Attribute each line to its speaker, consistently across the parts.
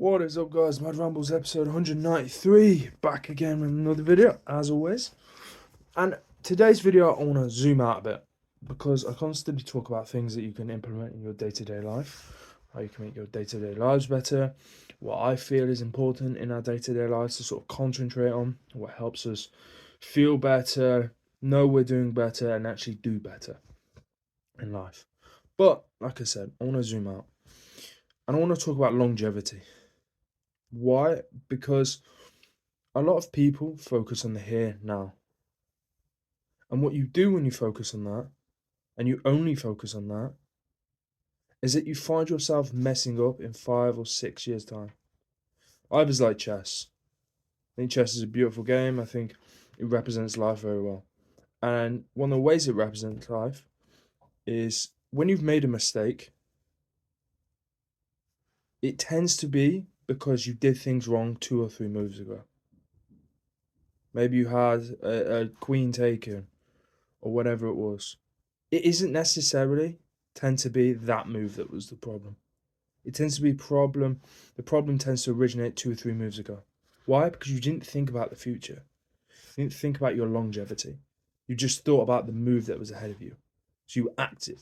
Speaker 1: What is up, guys? Mad Rambles episode 193, back again with another video as always. And today's video I want to zoom out a bit because I constantly talk about things that you can implement in your day-to-day life, how you can make your day-to-day lives better, what I feel is important in our day-to-day lives to sort of concentrate on, what helps us feel better, know we're doing better, and actually do better in life. But like I said, I want to zoom out and I want to talk about longevity. Why? Because a lot of people focus on the here now. And what you do when you focus on that, and you only focus on that, is that you find yourself messing up in 5 or 6 years' time. I always like chess. I think chess is a beautiful game. I think it represents life very well. And one of the ways it represents life is when you've made a mistake, it tends to be because you did things wrong 2 or 3 moves ago. Maybe you had a queen taken or whatever it was. It isn't necessarily tend to be that move that was the problem. It tends to be the problem tends to originate 2 or 3 moves ago. Why? Because you didn't think about the future. You didn't think about your longevity. You just thought about the move that was ahead of you. So you acted.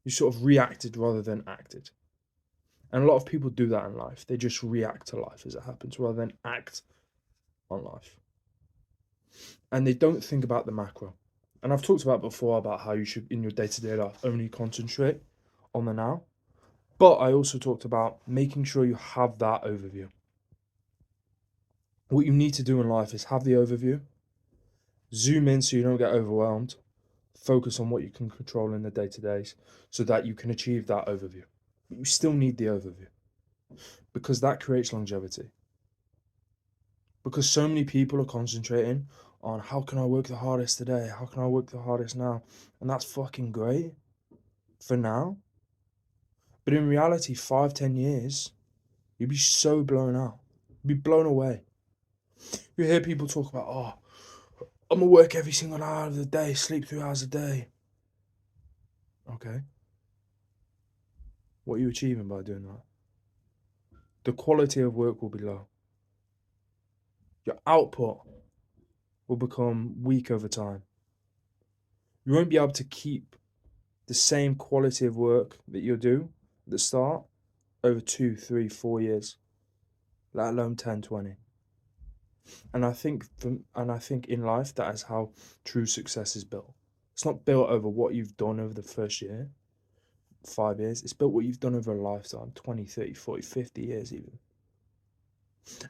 Speaker 1: You sort of reacted rather than acted. And a lot of people do that in life. They just react to life as it happens rather than act on life. And they don't think about the macro. And I've talked about before about how you should, in your day-to-day life, only concentrate on the now. But I also talked about making sure you have that overview. What you need to do in life is have the overview, zoom in so you don't get overwhelmed, focus on what you can control in the day-to-days so that you can achieve that overview. But you still need the overview because that creates longevity. Because so many people are concentrating on how can I work the hardest today? How can I work the hardest now? And that's fucking great for now. But in reality, 5, 10 years, you'd be so blown out. You'd be blown away. You hear people talk about, oh, I'm gonna work every single hour of the day, sleep 3 hours a day. Okay. What are you achieving by doing that? The quality of work will be low. Your output will become weak over time. You won't be able to keep the same quality of work that you do at the start over 2, 3, 4 years, let alone 10, 20. And I think in life that is how true success is built. It's not built over what you've done over the first year, 5 years. It's built what you've done over a lifetime, 20, 30, 40, 50 years even.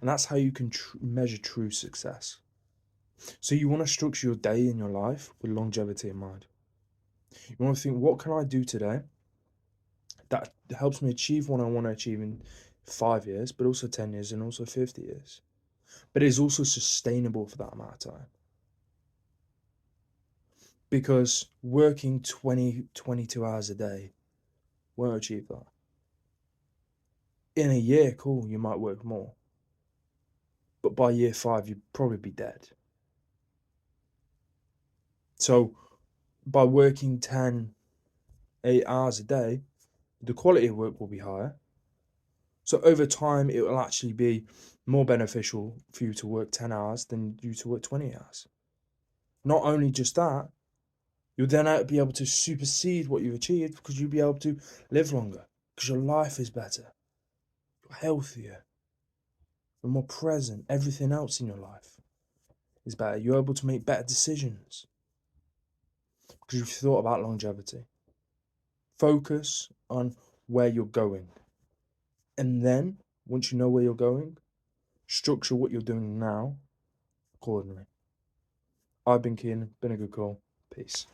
Speaker 1: And that's how you can measure true success. So you want to structure your day in your life with longevity in mind. You want to think, what can I do today that helps me achieve what I want to achieve in 5 years, but also 10 years and also 50 years. But it is also sustainable for that amount of time. Because working 20, 22 hours a day won't achieve that. In a year, cool, you might work more. But by year 5, you'd probably be dead. So by working 10, 8 hours a day, the quality of work will be higher. So over time, it will actually be more beneficial for you to work 10 hours than you to work 20 hours. Not only just that, you'll then be able to supersede what you've achieved because you'll be able to live longer because your life is better. You're healthier. You're more present. Everything else in your life is better. You're able to make better decisions because you've thought about longevity. Focus on where you're going. And then, once you know where you're going, structure what you're doing now accordingly. I've been Keenan, been a good call. Peace.